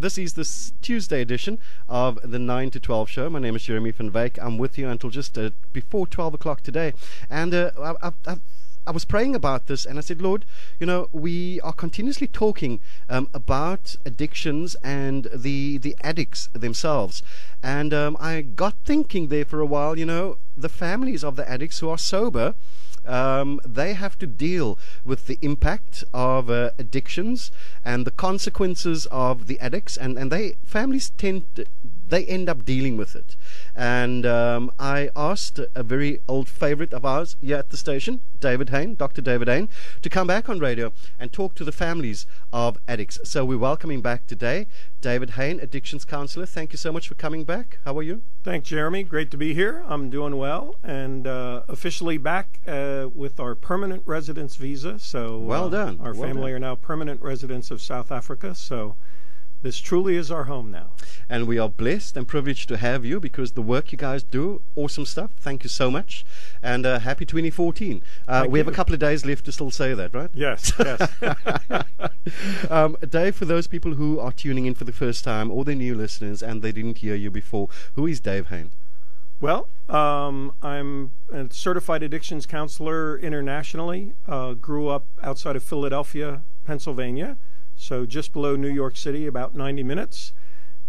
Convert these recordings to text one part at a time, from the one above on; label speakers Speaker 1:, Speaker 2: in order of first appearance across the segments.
Speaker 1: this is this Tuesday edition of the 9 to 12 show. My name is Jeremy van Wyk. I'm with you until just before 12 o'clock today. And I was praying about this, and I said, Lord, you know, we are continuously talking about addictions and the addicts themselves. And I got thinking there for a while, you know, the families of the addicts who are sober, they have to deal with the impact of addictions and the consequences of the addicts, and families they end up dealing with it. And I asked a very old favorite of ours here at the station, David Hain, Dr. David Hain, to come back on radio and talk to the families of addicts. So we're welcoming back today David Hain, addictions counselor. Thank you so much for coming back. How are you?
Speaker 2: Thanks, Jeremy. Great to be here. I'm doing well, and officially back with our permanent residence visa. So
Speaker 1: well done.
Speaker 2: Our family are now permanent residents of South Africa. So this truly is our home now.
Speaker 1: And we are blessed and privileged to have you, because the work you guys do, awesome stuff. Thank you so much. And happy 2014. We have a couple of days left to still say that, right?
Speaker 2: Yes, yes.
Speaker 1: Dave, for those people who are tuning in for the first time, or the new listeners, and they didn't hear you before, who is Dave Hain?
Speaker 2: Well, I'm a certified addictions counselor internationally. Grew up outside of Philadelphia, Pennsylvania. So just below New York City, about 90 minutes,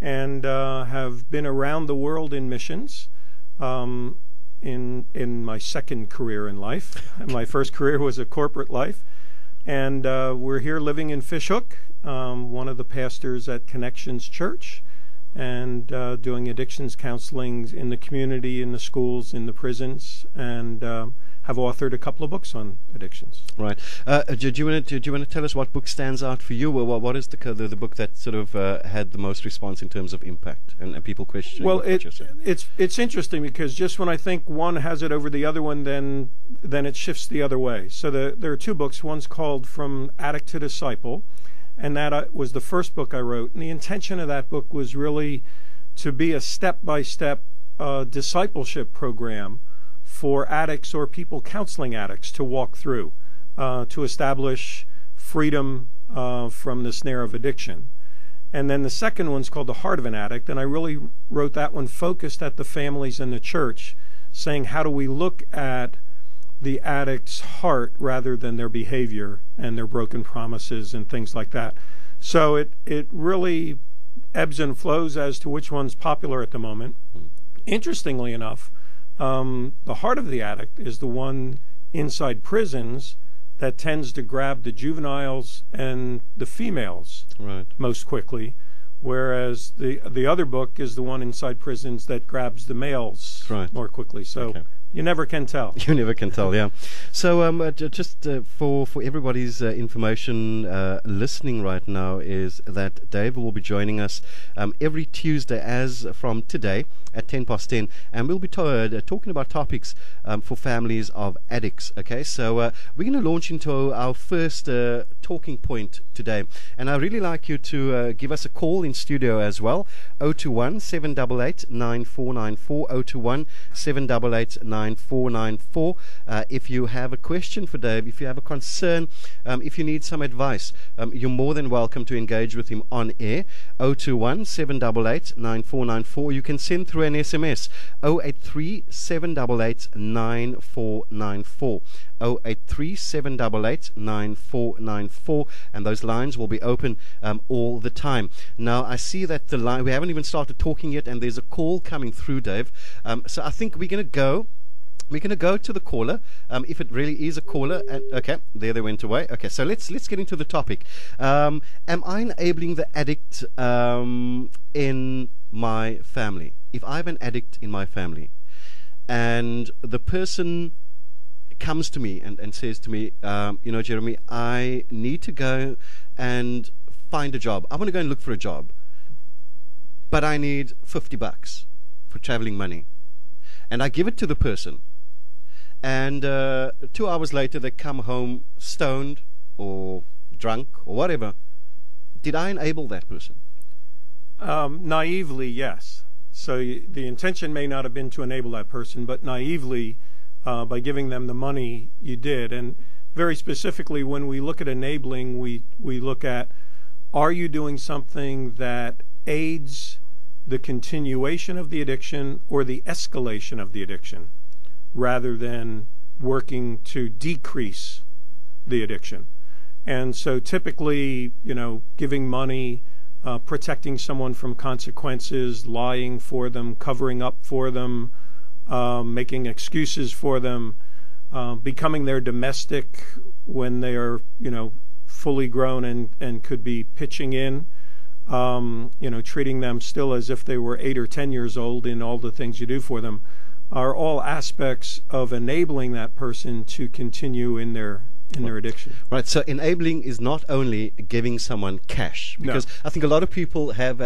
Speaker 2: and have been around the world in missions in my second career in life. My first career was a corporate life, and we're here living in Fishhook, one of the pastors at Connections Church, and doing addictions counseling in the community, in the schools, in the prisons, and have authored a couple of books on addictions.
Speaker 1: Right. Do you want to tell us what book stands out for you? What is the book that sort of had the most response in terms of impact and people questioning?
Speaker 2: Well, it's interesting, because just when I think one has it over the other one, then it shifts the other way. So there are two books. One's called From Addict to Disciple, and that was the first book I wrote. And the intention of that book was really to be a step-by-step discipleship program for addicts or people counseling addicts to walk through, to establish freedom from the snare of addiction. And then the second one's called The Heart of an Addict, and I really wrote that one focused at the families and the church, saying how do we look at the addict's heart rather than their behavior and their broken promises and things like that. So it really ebbs and flows as to which one's popular at the moment. Interestingly enough, the heart of the addict is the one inside prisons that tends to grab the juveniles and the females most quickly, whereas the other book is the one inside prisons that grabs the males more quickly. So you never can tell.
Speaker 1: You never can tell, yeah. So just for everybody's information listening right now, is that Dave will be joining us every Tuesday as from today at 10:10, and we'll be talking about topics for families of addicts. Okay, so we're going to launch into our first talking point today, and I'd really like you to give us a call in studio as well. 021 788 9494, 021 788 9494. If you have a question for Dave, if you have a concern, if you need some advice, you're more than welcome to engage with him on air. 021 788 9494. You can send through an SMS, 083 788 9494. 083 788 9494, and those lines will be open all the time. Now I see that the line, we haven't even started talking yet, and there's a call coming through, Dave. So I think we're going to go to the caller, if it really is a caller. Okay, there they went away. Okay, so let's get into the topic. Am I enabling the addict in my family? If I have an addict in my family, and the person comes to me and says to me, you know, Jeremy, I need to go and find a job. I want to go and look for a job, but I need $50 for traveling money. And I give it to the person, and 2 hours later they come home stoned or drunk or whatever. Did I enable that person?
Speaker 2: Naively, yes. So the intention may not have been to enable that person, but naively, by giving them the money, you did. And very specifically, when we look at enabling, we look at, are you doing something that aids the continuation of the addiction or the escalation of the addiction, rather than working to decrease the addiction? And so typically, giving money, protecting someone from consequences, lying for them, covering up for them, making excuses for them, becoming their domestic when they are, fully grown and could be pitching in, treating them still as if they were 8 or 10 years old in all the things you do for them, are all aspects of enabling that person to continue in their addiction.
Speaker 1: Right, so enabling is not only giving someone cash, because I think a lot of people have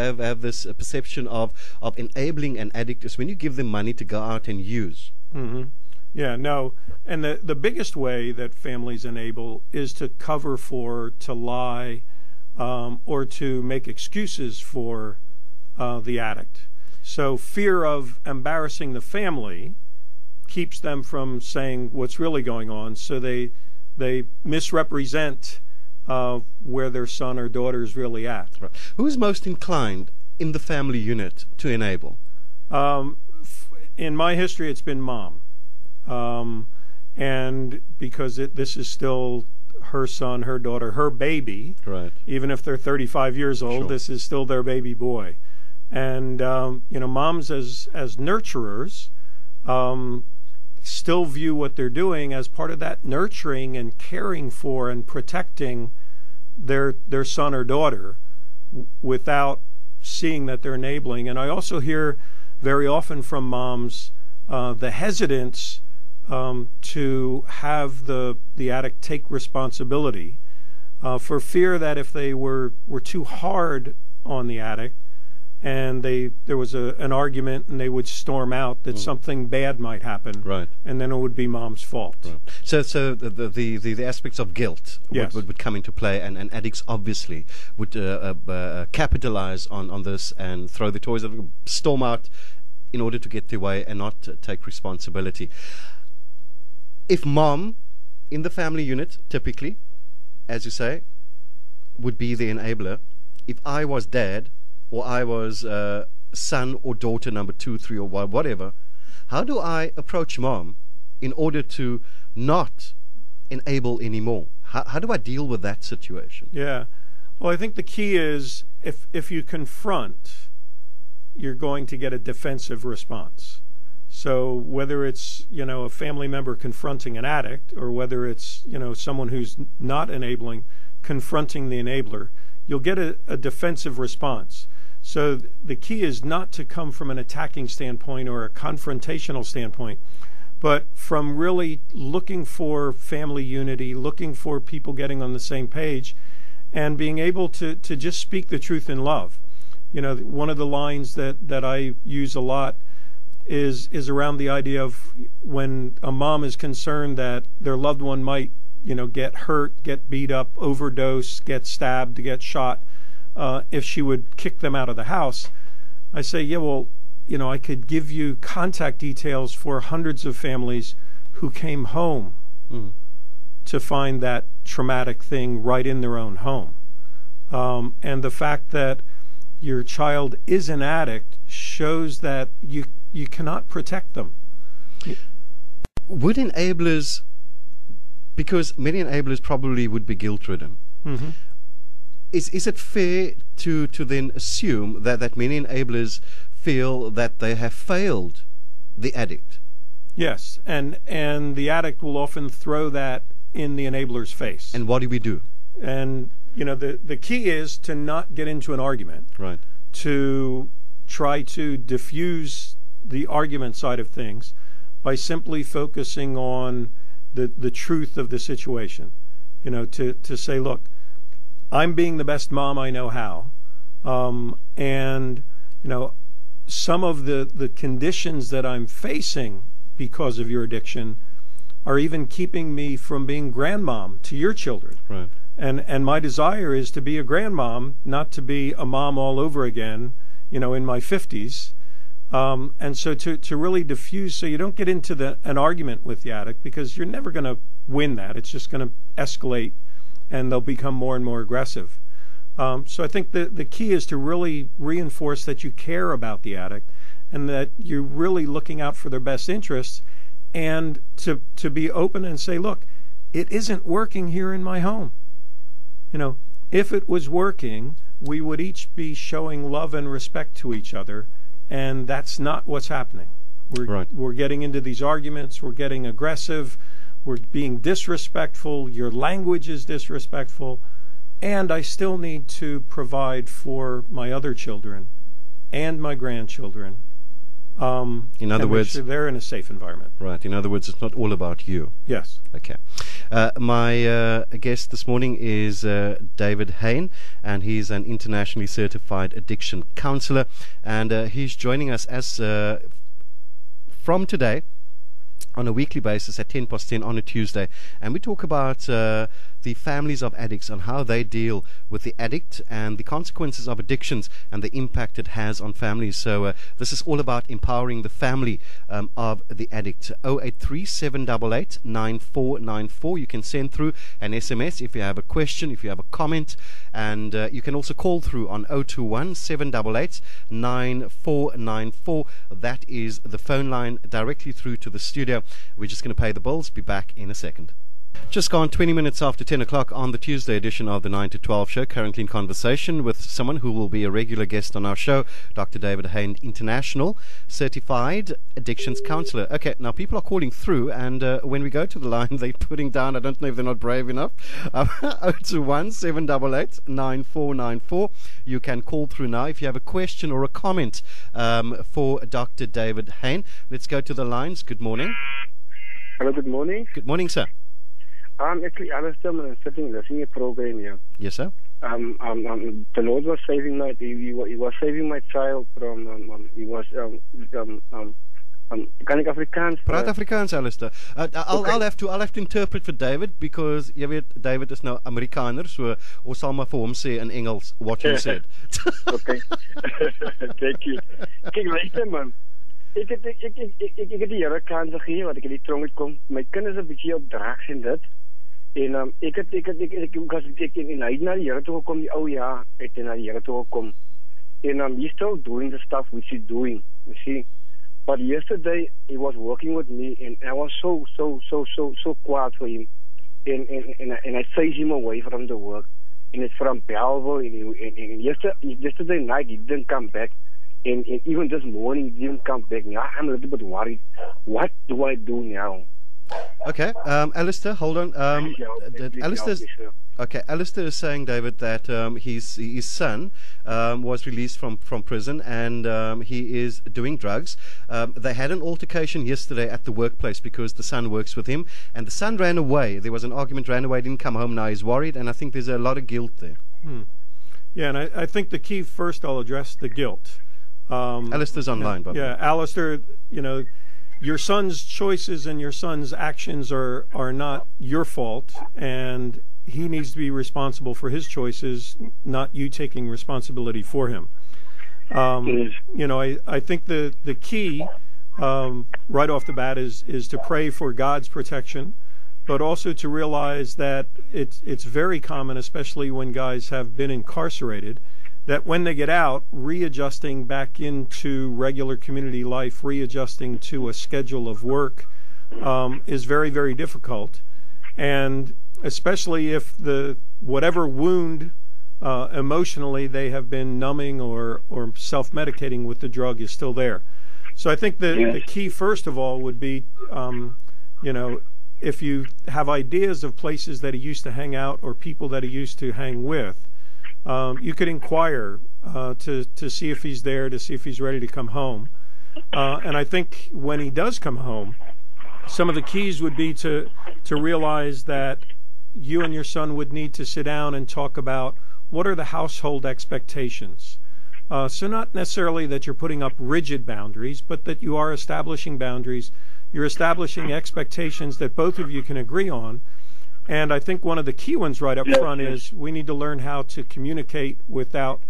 Speaker 1: this perception of enabling an addict is when you give them money to go out and use.
Speaker 2: Mm-hmm. Yeah, no, and the biggest way that families enable is to cover for, to lie, or to make excuses for the addict. So fear of embarrassing the family keeps them from saying what's really going on, so they misrepresent where their son or daughter is really at.
Speaker 1: Right. Who's most inclined in the family unit to enable?
Speaker 2: In my history, it's been mom. And because this is still her son, her daughter, her baby,
Speaker 1: right?
Speaker 2: Even if they're 35 years old,
Speaker 1: Sure.
Speaker 2: This is still their baby boy. And, moms as nurturers still view what they're doing as part of that nurturing and caring for and protecting their son or daughter without seeing that they're enabling. And I also hear very often from moms the hesitance to have the addict take responsibility for fear that if they were too hard on the addict and there was an argument and they would storm out, that something bad might happen,
Speaker 1: right?
Speaker 2: And then it would be mom's fault.
Speaker 1: Right. So the aspects of guilt
Speaker 2: Yes.
Speaker 1: would come into play, and addicts obviously would capitalize on this and throw the toys, storm out in order to get their way and not take responsibility. If mom in the family unit, typically, as you say, would be the enabler, if I was dad, or I was son or daughter number 2, 3, or whatever, how do I approach mom in order to not enable anymore? How do I deal with that situation?
Speaker 2: Yeah. Well, I think the key is if you confront, you're going to get a defensive response. So whether it's, a family member confronting an addict, or whether it's, someone who's not enabling confronting the enabler, you'll get a defensive response. So the key is not to come from an attacking standpoint or a confrontational standpoint, but from really looking for family unity, looking for people getting on the same page, and being able to just speak the truth in love. One of the lines that I use a lot is around the idea of when a mom is concerned that their loved one might, get hurt, get beat up, overdose, get stabbed, get shot, if she would kick them out of the house. I say, yeah, well, I could give you contact details for hundreds of families who came home to find that traumatic thing right in their own home. And the fact that your child is an addict shows that you cannot protect them.
Speaker 1: Would enablers, because many enablers probably would be guilt-ridden,
Speaker 2: Mm-hmm.
Speaker 1: is it fair to then assume that many enablers feel that they have failed the addict?
Speaker 2: Yes, and the addict will often throw that in the enabler's face.
Speaker 1: And what do we do?
Speaker 2: And the key is to not get into an argument.
Speaker 1: Right.
Speaker 2: To try to diffuse the argument side of things by simply focusing on the truth of the situation. To say, look, I'm being the best mom I know how, and some of the conditions that I'm facing because of your addiction are even keeping me from being grandmom to your children.
Speaker 1: Right.
Speaker 2: And my desire is to be a grandmom, not to be a mom all over again, in my 50s. And so to really diffuse, so you don't get into an argument with the addict, because you're never going to win that. It's just going to escalate, and they'll become more and more aggressive. So I think the key is to really reinforce that you care about the addict and that you're really looking out for their best interests, and to be open and say, look, it isn't working here in my home. If it was working, we would each be showing love and respect to each other, and that's not what's happening. We're getting into these arguments, we're getting aggressive, we're being disrespectful, your language is disrespectful, and I still need to provide for my other children and my grandchildren.
Speaker 1: In other words,
Speaker 2: make sure they're in a safe environment.
Speaker 1: Right. In other words, it's not all about you.
Speaker 2: Yes.
Speaker 1: Okay. My guest this morning is David Hain, and he's an internationally certified addiction counselor, and he's joining us as from today on a weekly basis at 10:10 on a Tuesday, and we talk about the families of addicts and how they deal with the addict and the consequences of addictions and the impact it has on families. So this is all about empowering the family of the addict. 083-788-9494. You can send through an SMS if you have a question, if you have a comment, and you can also call through on 021-788-9494. That is the phone line directly through to the studio. We're just going to pay the bills. Be back in a second. Just gone 20 minutes after 10 o'clock on the Tuesday edition of the 9 to 12 show. Currently in conversation with someone who will be a regular guest on our show, Dr. David Hain, international certified addictions counselor. Okay, now people are calling through, and when we go to the line, they're putting down, I don't know if they're not brave enough, 021-788-9494. You can call through now if you have a question or a comment for Dr. David Hain. Let's go to the lines. Good morning.
Speaker 3: Hello, good morning.
Speaker 1: Good morning, sir.
Speaker 3: Actually, I was still sitting listening to a program here.
Speaker 1: Yes, sir.
Speaker 3: The Lord was saving he was saving my child from, he was, kan ek Afrikaans?
Speaker 1: Praat Afrikaans, Alistair. I'll have to interpret for David, because jy weet David is nou Amerikaner, so ons sal maar vir hom sê in Engels what you said.
Speaker 3: Okay. Thank you. Kyk, luister man. Ek het die Here kans gegee wat ek in die tronk het kom. My kinders is 'n bietjie op drugs en dit. En ek het in hy het na die Here toe gekom die ou jaar, het hy na die Here toe gekom. And he's still doing the stuff which he's doing, you see. But yesterday he was working with me, and I was so quiet for him. And I chased him away from the work. And it's from Belleville, and yesterday night he didn't come back. And even this morning he didn't come back. Now I'm a little bit worried. What do I do now?
Speaker 1: Okay, Alistair, hold on. Alistair is saying, David, that his son was released from prison, and he is doing drugs. They had an altercation yesterday at the workplace because the son works with him, and the son ran away. There was an argument, ran away, didn't come home. Now he's worried, and I think there's a lot of guilt there.
Speaker 2: Yeah, and I think the key first, I'll address the guilt.
Speaker 1: Alistair's online, by the way.
Speaker 2: Yeah, Alistair, your son's choices and your son's actions are not your fault, and he needs to be responsible for his choices, not you taking responsibility for him. I think the key right off the bat is to pray for God's protection, but also to realize that it's very common, especially when guys have been incarcerated, that when they get out, readjusting back into regular community life, readjusting to a schedule of work is very, very difficult. And especially if whatever wound emotionally they have been numbing or self-medicating with the drug is still there. So I think the key, first of all, would be, if you have ideas of places that he used to hang out or people that he used to hang with, you could inquire to see if he's there, to see if he's ready to come home. And I think when he does come home, some of the keys would be to realize that you and your son would need to sit down and talk about what are the household expectations. So not necessarily that you're putting up rigid boundaries, but that you are establishing boundaries. You're establishing expectations that both of you can agree on. And I think one of the key ones right up front is we need to learn how to communicate without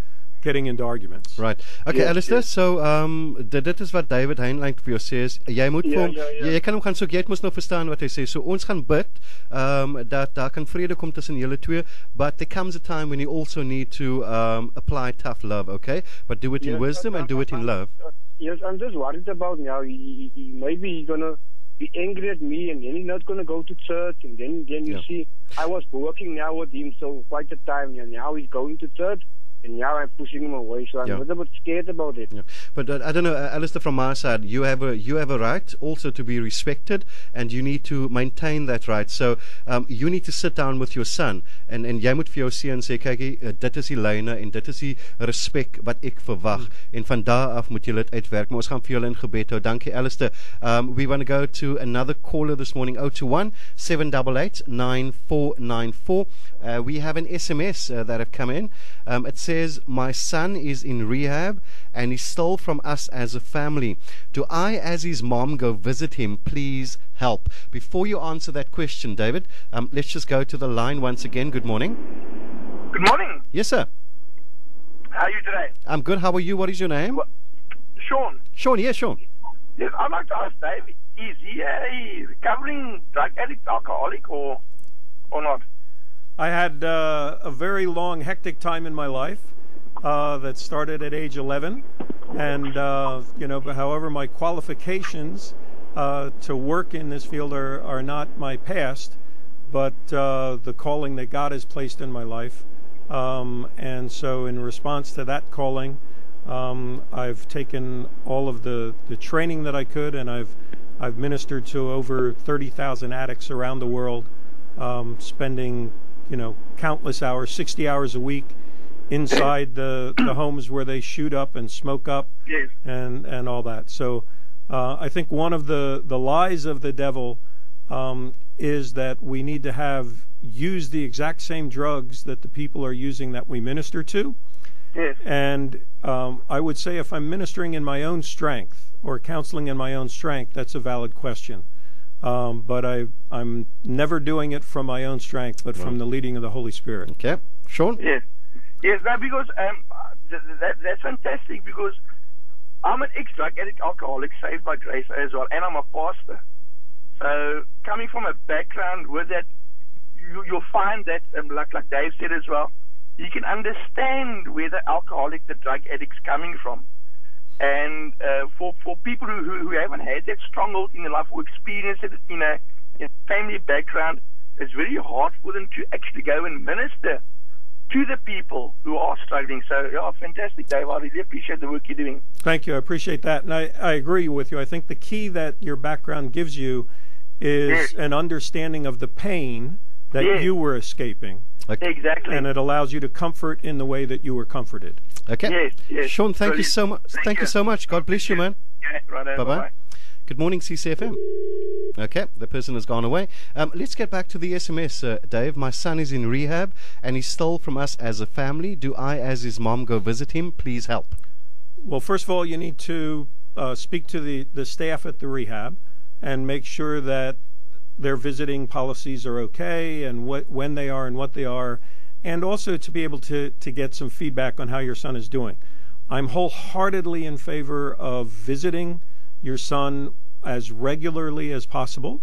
Speaker 2: getting into arguments.
Speaker 1: Right. Okay,
Speaker 3: Yes,
Speaker 1: Alistair,
Speaker 3: yes.
Speaker 1: so dit is wat David Hain like vir jou sê is jy moet vir hom jy kan hom gaan soek, jy moet nou verstaan wat hy sê. So ons gaan bid dat daar kan vrede kom tussen julle twee, but there comes a time when you also need to apply tough love, okay? But do it in wisdom and do it in love.
Speaker 3: Yes, I'm just worried about now. He maybe he's gonna be angry at me, and then he's not gonna go to church. And then you see, I was working now with him so quite a time, and now he's going to church, and now I'm pushing him away. So I'm a little bit scared about it.
Speaker 1: Yeah. But I don't know, Alistair, from my side, you have a right also to be respected, and you need to maintain that right. So you need to sit down with your son, and jy moet vir jou seun sê, kykie, dit is die lyne en dit is die respek wat ek verwag. En van daar af moet julle dit uitwerk. Maar ons gaan vir julle in gebed hou. Dankie, Alistair. We want to go to another caller this morning, 021 788 9494. We have an SMS that have come in. It says, my son is in rehab and he stole from us as a family. Do I, as his mom, go visit him? Please help. Before you answer that question, David, let's just go to the line once again. Good morning.
Speaker 4: Good morning.
Speaker 1: Yes, sir.
Speaker 4: How are you today?
Speaker 1: I'm good. How are you? What is your name?
Speaker 4: Sean.
Speaker 1: Sean, yes, Sean.
Speaker 4: Yes, I'd like to ask Dave, is he a recovering drug addict, alcoholic, or not?
Speaker 2: I had a very long, hectic time in my life that started at age 11, and however, my qualifications to work in this field are not my past, but the calling that God has placed in my life. And so, in response to that calling, I've taken all of the training that I could, and I've ministered to over 30,000 addicts around the world, spending countless hours, 60 hours a week, inside the homes where they shoot up and smoke up,
Speaker 4: Yes.
Speaker 2: and all that. So I think one of the lies of the devil is that we need to use the exact same drugs that the people are using that we minister to.
Speaker 4: Yes.
Speaker 2: And I would say if I'm ministering in my own strength or counseling in my own strength, that's a valid question. But I'm never doing it from my own strength, but from the leading of the Holy Spirit.
Speaker 1: Okay. Sean?
Speaker 4: Yes. Yes, now because that's fantastic, because I'm an ex-drug addict, alcoholic, saved by grace as well, and I'm a pastor. So coming from a background with that, you'll find that, like Dave said as well, you can understand where the alcoholic, the drug addict's coming from. And for people who haven't had that stronghold in their life or experienced it in a family background, it's very hard for them to actually go and minister to the people who are struggling. So, yeah, fantastic, Dave. I really appreciate the work you're doing.
Speaker 2: Thank you. I appreciate that. And I agree with you. I think the key that your background gives you is an understanding of the pain that you were escaping.
Speaker 1: Okay.
Speaker 4: Exactly.
Speaker 2: And it allows you to comfort in the way that you were comforted.
Speaker 1: Okay.
Speaker 4: Yes, yes.
Speaker 1: Sean, thank you
Speaker 4: Brilliant.
Speaker 1: so much. Thank you so much. God bless you, man.
Speaker 4: Yeah, right.
Speaker 1: Bye-bye. Good morning, CCFM. Okay, the person has gone away. Let's get back to the SMS, Dave. My son is in rehab and he stole from us as a family. Do I, as his mom, go visit him? Please help.
Speaker 2: Well, first of all, you need to speak to the staff at the rehab and make sure that their visiting policies are okay, and when they are and what they are, and also to be able to get some feedback on how your son is doing. I'm wholeheartedly in favor of visiting your son as regularly as possible.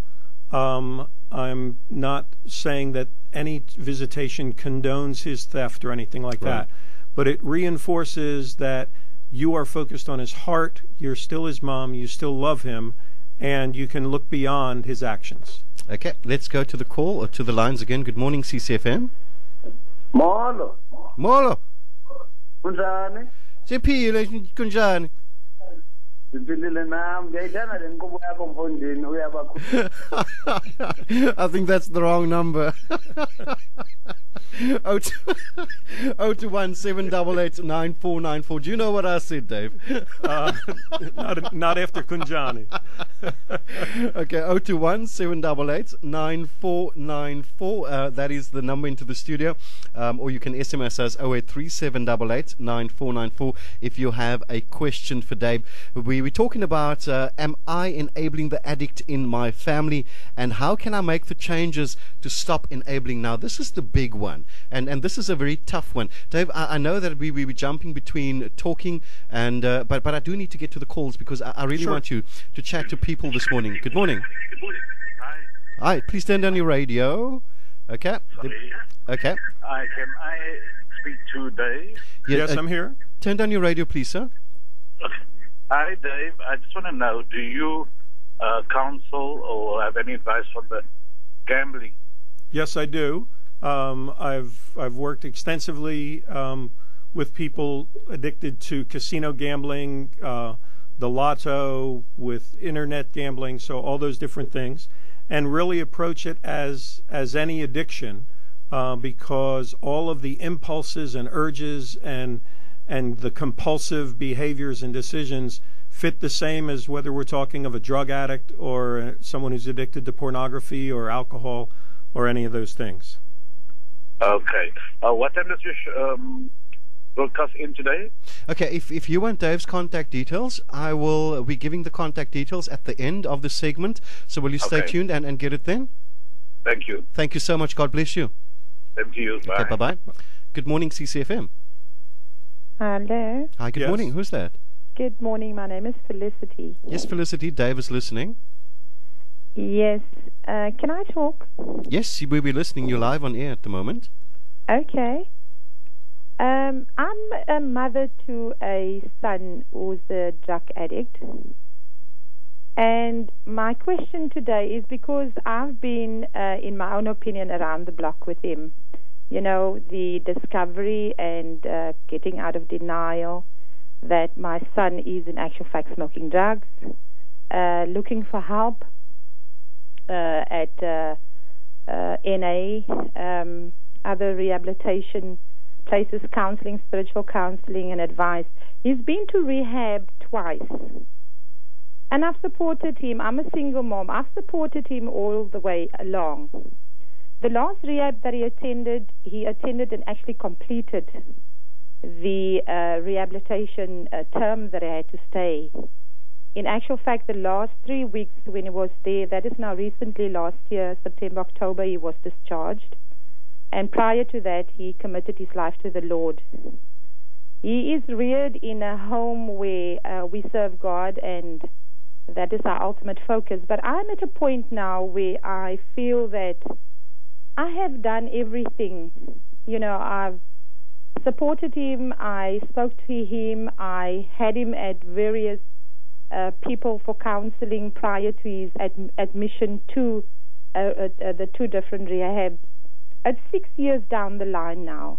Speaker 2: I'm not saying that any visitation condones his theft or anything like that, but it reinforces that you are focused on his heart, you're still his mom, you still love him, and you can look beyond his actions.
Speaker 1: Okay, let's go to the call or to the lines again. Good morning, CCFM.
Speaker 5: Molo.
Speaker 1: Molo.
Speaker 5: Kunjani?
Speaker 1: Siphile kunjani?
Speaker 5: Siphilile nami. Ngiyayithanda le nkomo yakho mfondini uyabakhulu.
Speaker 1: I think that's the wrong number. 021 788 9494. Do you know what I said, Dave?
Speaker 2: Not after Kunjani.
Speaker 1: Okay, 021 788 9494. That is the number into the studio. Or you can SMS us 083 788 9494 if you have a question for Dave. We we're talking about am I enabling the addict in my family, and how can I make the changes to stop enabling? Now, this is the big one, and this is a very tough one. Dave, I know that we were jumping between talking, and but I do need to get to the calls because I really want you to chat to people this morning. Good morning.
Speaker 6: Good morning. Hi.
Speaker 1: Hi, please turn down your radio. Okay.
Speaker 6: Sorry.
Speaker 1: Okay.
Speaker 6: Can I speak to Dave?
Speaker 2: Yes, I'm here.
Speaker 1: Turn down your radio, please, sir.
Speaker 6: Okay. Hi, Dave. I just want to know, do you counsel or have any advice on the gambling?
Speaker 2: Yes, I do. I've worked extensively with people addicted to casino gambling, the lotto, with internet gambling, so all those different things, and really approach it as any addiction, because all of the impulses and urges and the compulsive behaviors and decisions fit the same as whether we're talking of a drug addict or someone who's addicted to pornography or alcohol or any of those things.
Speaker 6: Okay. What time does your broadcast in today?
Speaker 1: Okay, if you want Dave's contact details, I will be giving the contact details at the end of the segment. So will you stay tuned and get it then?
Speaker 6: Thank you.
Speaker 1: Thank you so much. God bless you.
Speaker 6: Thank you. Bye.
Speaker 1: Okay, bye-bye. Good morning, CCFM.
Speaker 7: Hello.
Speaker 1: Hi, good morning. Who's that?
Speaker 7: Good morning. My name is Felicity.
Speaker 1: Yes, Felicity. Dave is listening.
Speaker 7: Yes. Can I talk?
Speaker 1: Yes, we'll be listening. You're live on air at the moment.
Speaker 7: Okay. I'm a mother to a son who's a drug addict. And my question today is because I've been, in my own opinion, around the block with him. You know, the discovery and getting out of denial that my son is in actual fact smoking drugs, looking for help at NA, other rehabilitation places, counseling, spiritual counseling and advice. He's been to rehab twice. And I've supported him. I'm a single mom. I've supported him all the way along. The last rehab that he attended and actually completed the rehabilitation term that he had to stay. In actual fact, the last 3 weeks when he was there, that is now recently last year, September, October, he was discharged. And prior to that, he committed his life to the Lord. He is reared in a home where we serve God, and that is our ultimate focus. But I'm at a point now where I feel that I have done everything. You know, I've supported him, I spoke to him, I had him at various people for counseling prior to his admission to the two different rehabs. It's 6 years down the line now.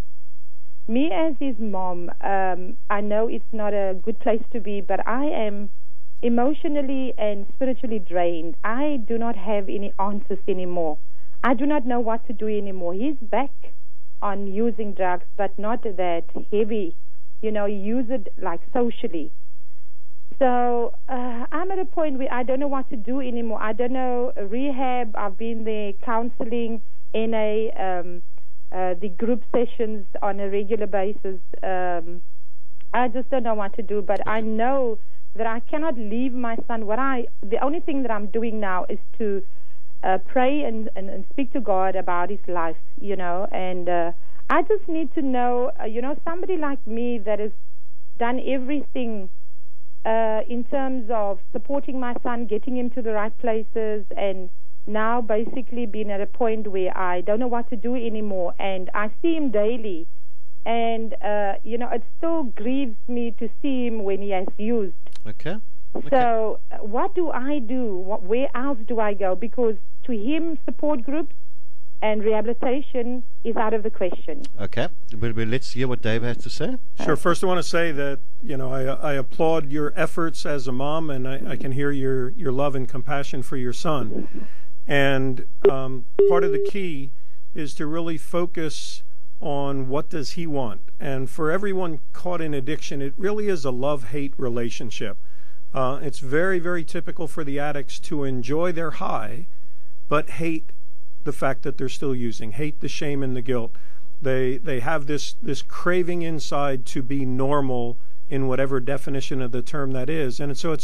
Speaker 7: Me as his mom, I know it's not a good place to be, but I am emotionally and spiritually drained. I do not have any answers anymore. I do not know what to do anymore. He's back on using drugs, but not that heavy. You know, use it like socially. So I'm at a point where I don't know what to do anymore. I don't know, rehab, I've been there, counseling, NA, the group sessions on a regular basis. I just don't know what to do, but I know that I cannot leave my son. The only thing that I'm doing now is to pray and speak to God about his life, you know, and I just need to know, you know, somebody like me that has done everything in terms of supporting my son, getting him to the right places, and now basically being at a point where I don't know what to do anymore, and I see him daily, and you know, it still grieves me to see him when he has used.
Speaker 1: Okay.
Speaker 7: So what do I do? Where else do I go? Because to him, support groups and rehabilitation is out of the question.
Speaker 1: Okay, but let's hear what Dave has to say.
Speaker 2: Sure. First, I want to say that, you know, I applaud your efforts as a mom, and I can hear your love and compassion for your son. And part of the key is to really focus on what does he want. And for everyone caught in addiction, it really is a love-hate relationship. It's very, very typical for the addicts to enjoy their high, but hate the fact that they're still using, hate the shame and the guilt. They have this craving inside to be normal in whatever definition of the term that is. And so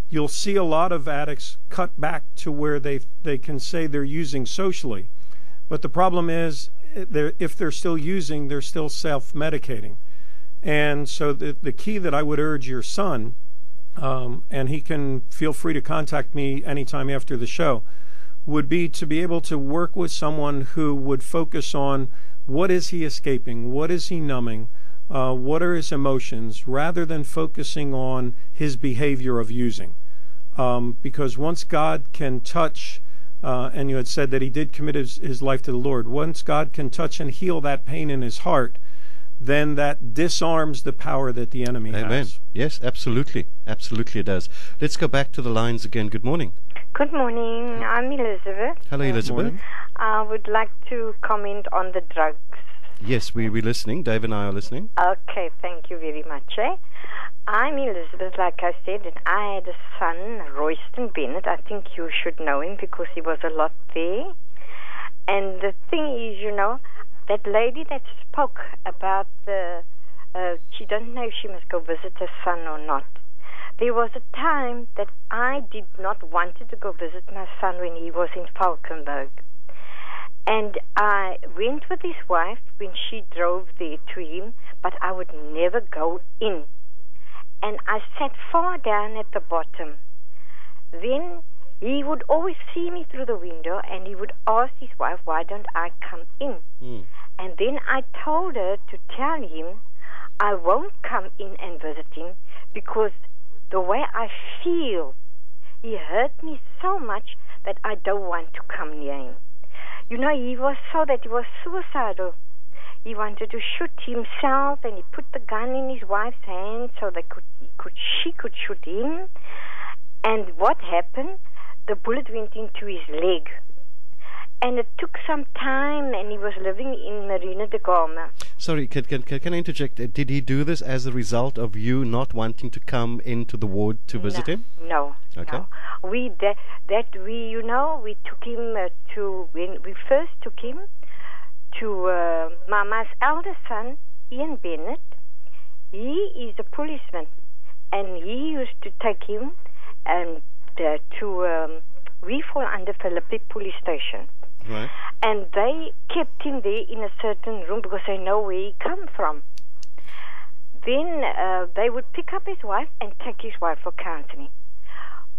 Speaker 2: you'll see a lot of addicts cut back to where they can say they're using socially. But the problem is, if they're still using, they're still self-medicating. And so the key that I would urge your son, and he can feel free to contact me anytime after the show, would be to be able to work with someone who would focus on what is he escaping, what is he numbing, what are his emotions, rather than focusing on his behavior of using. Because once God can touch, and you had said that he did commit his life to the Lord, once God can touch and heal that pain in his heart, then that disarms the power that the enemy
Speaker 1: Amen.
Speaker 2: has.
Speaker 1: Yes, absolutely. Absolutely it does. Let's go back to the lines again. Good morning.
Speaker 8: Good morning. I'm Elizabeth.
Speaker 1: Hello, Elizabeth.
Speaker 2: Morning.
Speaker 8: I would like to comment on the drugs.
Speaker 1: Yes, we're listening. Dave and I are listening.
Speaker 8: Okay, thank you very much. I'm Elizabeth, like I said, and I had a son, Royston Bennett. I think you should know him because he was a lot there. And the thing is, that lady that spoke about she doesn't know if she must go visit her son or not. There was a time that I did not want to go visit my son when he was in Falkenberg. And I went with his wife when she drove there to him, but I would never go in. And I sat far down at the bottom. Then he would always see me through the window, and he would ask his wife, why don't I come in? And then I told her to tell him I won't come in and visit him because the way I feel, he hurt me so much that I don't want to come near him. He was suicidal. He wanted to shoot himself, and he put the gun in his wife's hand so she could shoot him. And what happened? The bullet went into his leg. And it took some time, and he was living in Marina de Gama.
Speaker 1: Sorry, can I interject? Did he do this as a result of you not wanting to come into the ward to visit him?
Speaker 8: No.
Speaker 1: Okay.
Speaker 8: No. We took him when we first took him to Mama's elder son, Ian Bennett. He is a policeman, and he used to take him and we fall under Philippi police station.
Speaker 1: Right.
Speaker 8: And they kept him there in a certain room because they know where he come from. Then they would pick up his wife and take his wife for counseling.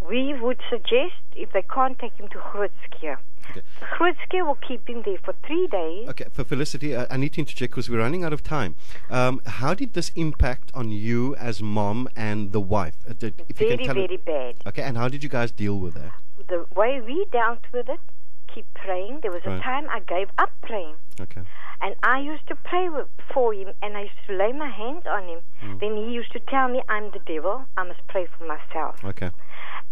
Speaker 8: We would suggest, if they can't take him to Grootskeur.
Speaker 1: Okay.
Speaker 8: Grootskeur will keep him there for 3 days.
Speaker 1: Okay, for Felicity, I need to interject because we're running out of time. How did this impact on you as mom and the wife?
Speaker 8: Very bad.
Speaker 1: Okay, and how did you guys deal with that?
Speaker 8: The way we dealt with it, keep praying. There was a time I gave up praying.
Speaker 1: Okay.
Speaker 8: And I used to pray for him, and I used to lay my hands on him. Then he used to tell me, I'm the devil, I must pray for myself.
Speaker 1: Okay.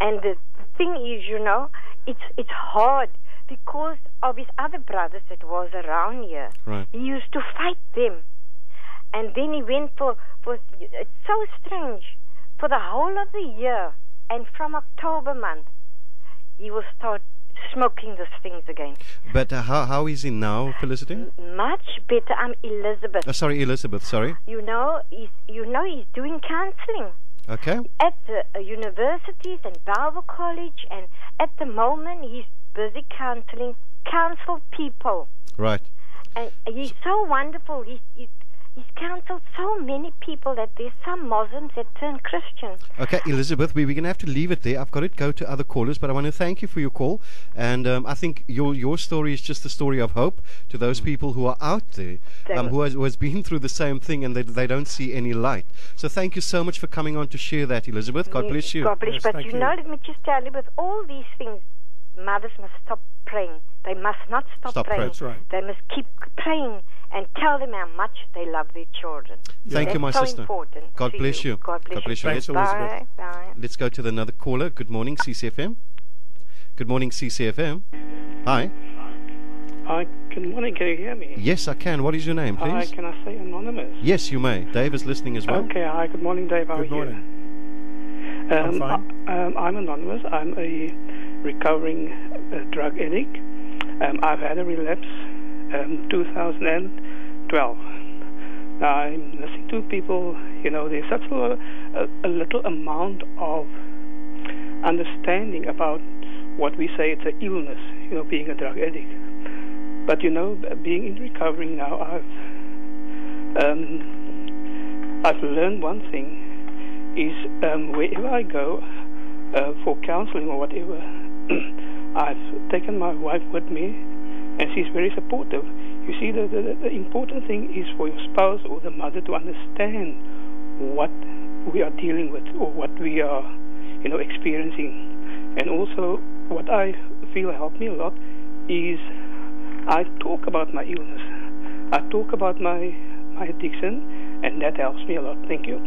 Speaker 8: And the thing is, it's hard because of his other brothers that was around here.
Speaker 1: Right.
Speaker 8: He used to fight them. And then he went for it's so strange, for the whole of the year, and from October month, he will start smoking these things again.
Speaker 1: But how is he now, Felicity?
Speaker 8: Much better. I'm Elizabeth.
Speaker 1: Sorry, Elizabeth, sorry.
Speaker 8: He's doing counseling.
Speaker 1: Okay.
Speaker 8: At the universities and Bible College, and at the moment he's busy counsel people.
Speaker 1: Right.
Speaker 8: And he's so wonderful. He's counseled so many people that there's some Muslims that turn Christian.
Speaker 1: Okay, Elizabeth, we're going to have to leave it there. I've got to go to other callers, but I want to thank you for your call. And I think your story is just a story of hope to those people who are out there, who has been through the same thing and they don't see any light. So thank you so much for coming on to share that, Elizabeth. God bless you.
Speaker 8: God bless.
Speaker 2: Yes,
Speaker 8: but
Speaker 2: thank you.
Speaker 8: let me just tell you, with all these things, mothers must stop praying. They must not stop praying.
Speaker 2: That's right.
Speaker 8: They must keep praying and tell them how much they love their children.
Speaker 1: Thank you, my
Speaker 8: That's so
Speaker 1: sister.
Speaker 8: important.
Speaker 1: God
Speaker 8: to
Speaker 1: bless you.
Speaker 8: God bless you.
Speaker 2: Thanks, Elizabeth.
Speaker 8: Bye.
Speaker 1: Let's go to another caller. Good morning, CCFM. Good morning, CCFM. Hi.
Speaker 9: Hi, good morning. Can you hear me?
Speaker 1: Yes, I can. What is your name, please?
Speaker 9: Hi, can I say anonymous?
Speaker 1: Yes, you may. Dave is listening as well.
Speaker 9: Okay, hi, good morning, Dave. How
Speaker 2: Good
Speaker 9: are
Speaker 2: morning.
Speaker 9: you?
Speaker 2: I'm fine.
Speaker 9: I'm anonymous. I'm a recovering drug addict. I've had a relapse 2012. Now I'm listening to people, there's such a little amount of understanding about what we say it's an illness, being a drug addict. But being in recovery now, I've learned one thing is wherever I go for counseling or whatever, I've taken my wife with me, and she's very supportive. You see, the important thing is for your spouse or the mother to understand what we are dealing with or what we are, experiencing. And also, what I feel helped me a lot is I talk about my illness. I talk about my addiction, and that helps me a lot. Thank you.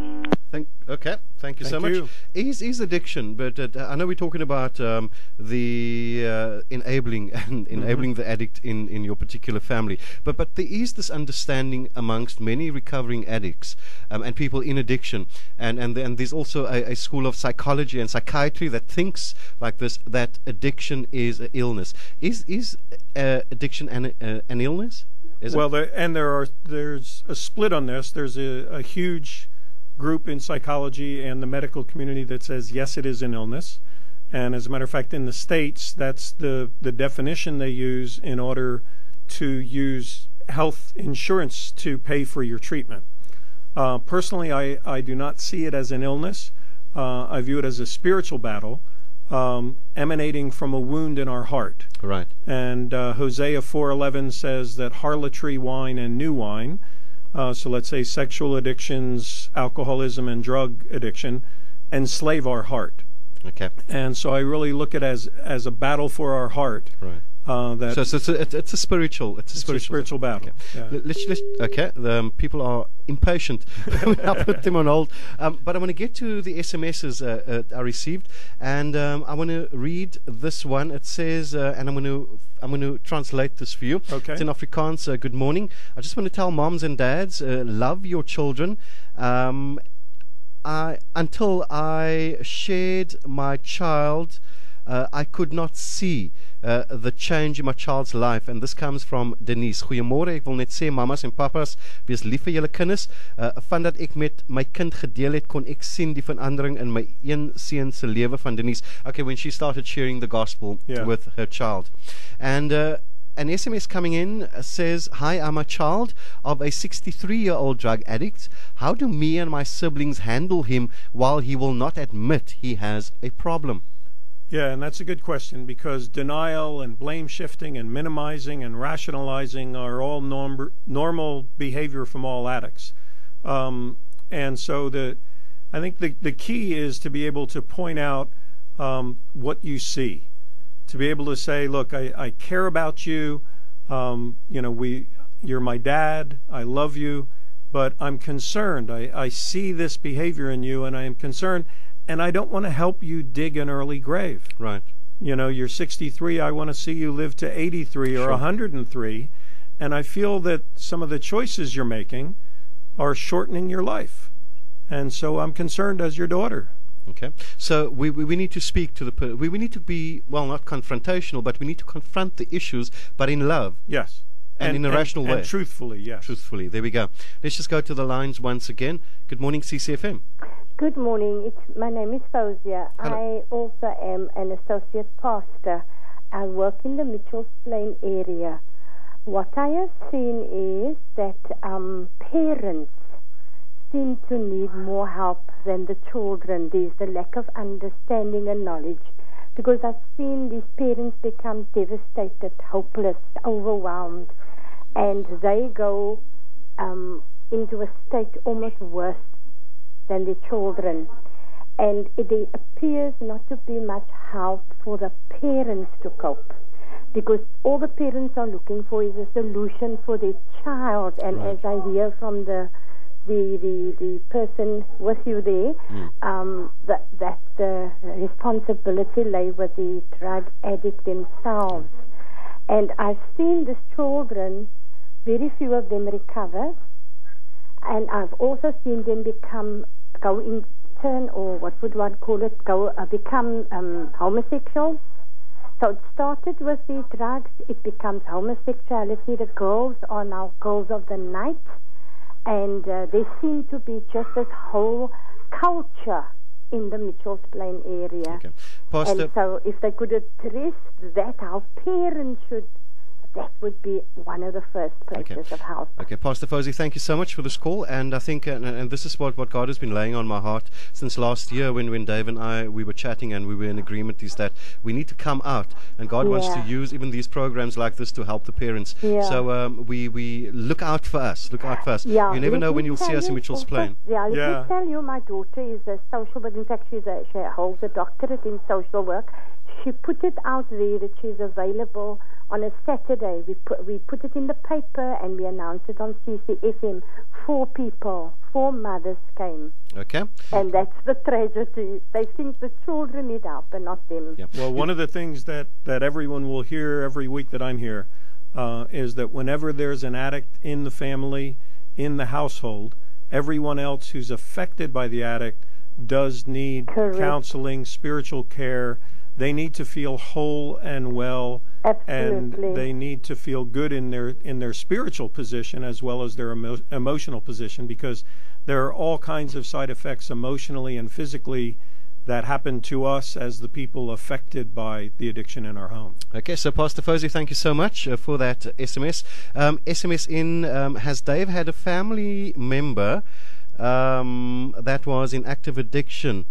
Speaker 1: Thank you so much. Is addiction, but I know we're talking about the enabling the addict in your particular family, but there is this understanding amongst many recovering addicts and people in addiction, and there's also a school of psychology and psychiatry that thinks like this, that addiction is an illness. Is addiction an illness?
Speaker 2: There's a split on this. There's a huge group in psychology and the medical community that says yes, it is an illness, and as a matter of fact, in the States, that's the definition they use in order to use health insurance to pay for your treatment. Personally, I do not see it as an illness. I view it as a spiritual battle emanating from a wound in our heart.
Speaker 1: Right.
Speaker 2: And Hosea 4:11 says that harlotry wine and new wine, so let's say sexual addictions, alcoholism, and drug addiction, enslave our heart.
Speaker 1: Okay.
Speaker 2: And so I really look at it as a battle for our heart.
Speaker 1: Right. It's a spiritual
Speaker 2: battle.
Speaker 1: Okay. The people are impatient. I'll put them on hold. But I want to get to the SMSs I received, and I want to read this one. It says, and I'm going to translate this for you.
Speaker 2: Okay.
Speaker 1: It's in Afrikaans. Good morning. I just want to tell moms and dads, love your children. Until I shared my child, I could not see the change in my child's life, and this comes from Denise. Goeiemôre, ek wil net sê mamas en papas, wees lief vir julle kinders. Van dat ek met my kind gedeel het, kon ek sien die verandering in my een seun se lewe, van Denise. Okay, when she started sharing the gospel with her child. And an SMS coming in says, hi, I'm a child of a 63-year-old drug addict. How do me and my siblings handle him while he will not admit he has a problem?
Speaker 2: Yeah, and that's a good question, because denial and blame shifting and minimizing and rationalizing are all normal behavior from all addicts. And so I think the key is to be able to point out what you see, to be able to say, look, I care about you, you're my dad, I love you, but I'm concerned. I see this behavior in you, and I am concerned. And I don't want to help you dig an early grave.
Speaker 1: Right.
Speaker 2: You're 63. I want to see you live to 83 or 103. And I feel that some of the choices you're making are shortening your life. And so I'm concerned as your daughter.
Speaker 1: Okay. So we need to speak to we need to be, well, not confrontational, but we need to confront the issues, but in love.
Speaker 2: Yes.
Speaker 1: And in a rational way.
Speaker 2: And truthfully, yes.
Speaker 1: Truthfully. There we go. Let's just go to the lines once again. Good morning, CCFM.
Speaker 10: Good morning. My name is Fauzia. I also am an associate pastor. I work in the Mitchells Plain area. What I have seen is that parents seem to need more help than the children. There's the lack of understanding and knowledge, because I've seen these parents become devastated, hopeless, overwhelmed, and they go into a state almost worse than the children, and there appears not to be much help for the parents to cope, because all the parents are looking for is a solution for their child. And as I hear from the person with you there, that the responsibility lay with the drug addict themselves. And I've seen these children, very few of them recover, and I've also seen them become homosexuals. So it started with the drugs, it becomes homosexuality. The girls are now girls of the night, And there seemed to be just this whole culture in the Mitchell's Plain area.
Speaker 1: Okay. Pastor,
Speaker 10: and so if they could address that, how parents should, that would be one of the first places of help.
Speaker 1: Okay, Pastor Fawzi, thank you so much for this call, and I think, and this is what God has been laying on my heart since last year when Dave and I, we were chatting and we were in agreement, is that we need to come out, and God wants to use even these programs like this to help the parents. So we look out for us,
Speaker 10: Yeah,
Speaker 1: you never know when you'll see us in Mitchell's Plain.
Speaker 10: Let me tell you, my daughter is a social worker. In fact, she holds a doctorate in social work. She put it out there that she's available on a Saturday. We put it in the paper and we announced it on CCFM. 4 mothers came.
Speaker 1: Okay.
Speaker 10: And that's the tragedy. They think the children need help and not them.
Speaker 1: Yeah.
Speaker 2: Well, one of the things that everyone will hear every week that I'm here is that whenever there's an addict in the family, in the household, everyone else who's affected by the addict does need counseling, spiritual care. They need to feel whole and well, and they need to feel good in their spiritual position as well as their emotional position, because there are all kinds of side effects emotionally and physically that happen to us as the people affected by the addiction in our home.
Speaker 1: Okay, so Pastor Fawzi, thank you so much for that SMS. SMS in, has Dave had a family member that was in active addiction?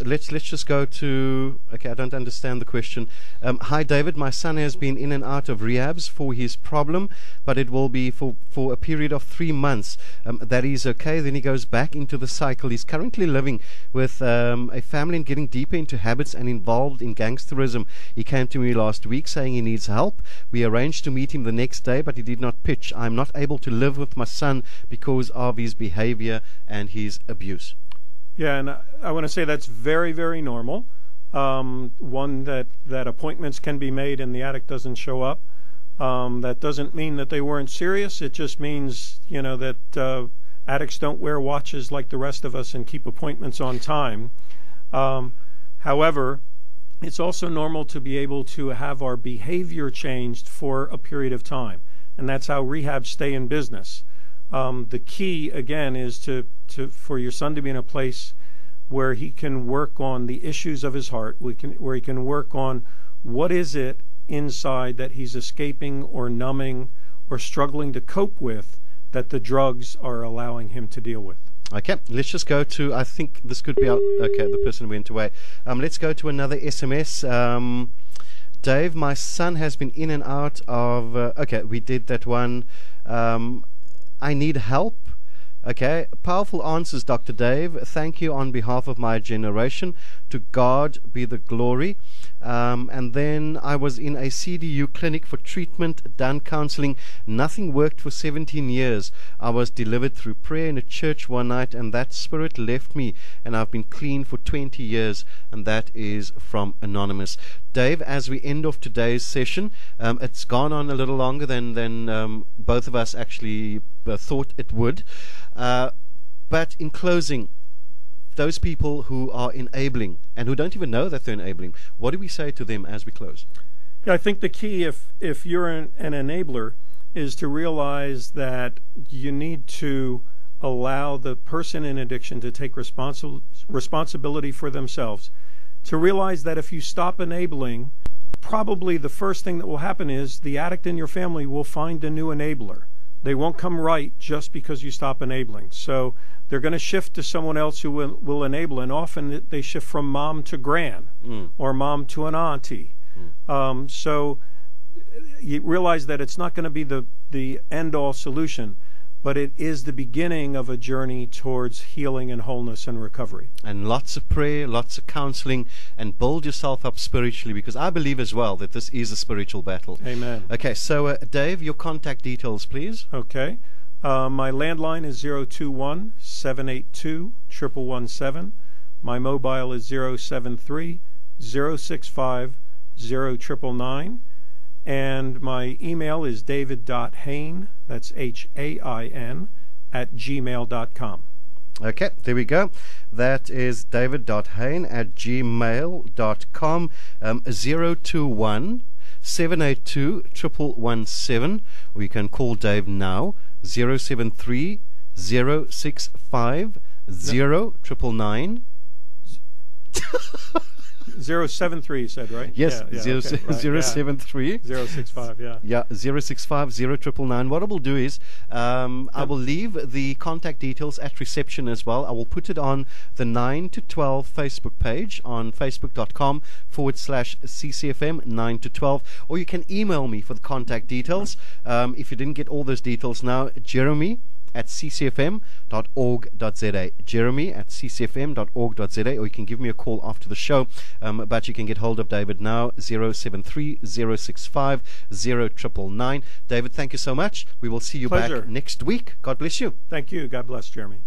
Speaker 1: Let's just go to, okay, I don't understand the question. Hi David, my son has been in and out of rehabs for his problem, but it will be for a period of 3 months. That is okay, then he goes back into the cycle. He's currently living with a family and getting deeper into habits and involved in gangsterism. He came to me last week saying he needs help. We arranged to meet him the next day, but he did not pitch. I'm not able to live with my son because of his behavior and his abuse.
Speaker 2: Yeah, and I want to say that's very, very normal. One, that appointments can be made and the addict doesn't show up. That doesn't mean that they weren't serious. It just means, that addicts don't wear watches like the rest of us and keep appointments on time. However, it's also normal to be able to have our behavior changed for a period of time, and that's how rehabs stay in business. The key, again, is for your son to be in a place where he can work on the issues of his heart, where he can work on what is it inside that he's escaping or numbing or struggling to cope with that the drugs are allowing him to deal with.
Speaker 1: Okay, let's just go to, I think this could be, okay, the person went away. Let's go to another SMS. Dave, my son has been in and out of, okay, we did that one. I need help. Okay, powerful answers, Dr. Dave. Thank you on behalf of my generation. To God be the glory. And then I was in a CDU clinic for treatment, done counseling. Nothing worked for 17 years. I was delivered through prayer in a church one night, and that spirit left me, and I've been clean for 20 years, and that is from Anonymous. Dave, as we end off today's session, it's gone on a little longer than both of us actually thought it would. But in closing, those people who are enabling and who don't even know that they're enabling, what do we say to them as we close?
Speaker 2: Yeah, I think the key, if you're an enabler, is to realize that you need to allow the person in addiction to take responsibility for themselves. To realize that if you stop enabling, probably the first thing that will happen is the addict in your family will find a new enabler. They won't come right just because you stop enabling. So they're going to shift to someone else who will enable, and often they shift from mom to gran or mom to an auntie. So you realize that it's not going to be the end-all solution, but it is the beginning of a journey towards healing and wholeness and recovery.
Speaker 1: And lots of prayer, lots of counseling, and build yourself up spiritually, because I believe as well that this is a spiritual battle.
Speaker 2: Amen.
Speaker 1: Okay, so Dave, your contact details, please.
Speaker 2: Okay. My landline is 021-782-1117. My mobile is 073-065-0999. And my email is david.hain, that's Hain, @gmail.com.
Speaker 1: Okay, there we go. That is david.hain @gmail.com, 021-782-1117, or you can call Dave now, 073 065 0999.
Speaker 2: 073 you said, right?
Speaker 1: Yes,
Speaker 2: Yeah, okay, right,
Speaker 1: 073
Speaker 2: 065, yeah.
Speaker 1: Yeah, 065 0999. What I will do is I will leave the contact details at reception as well. I will put it on the 9 to 12 Facebook page on facebook.com/CCFM 9 to 12, or you can email me for the contact details. If you didn't get all those details now, Jeremy@ccfm.org.za. Jeremy@ccfm.org.za, or you can give me a call after the show. But you can get hold of David now, 073 065 0999. David, thank you so much. We will see you
Speaker 2: Pleasure.
Speaker 1: back next week. God bless you.
Speaker 2: Thank you. God bless, Jeremy.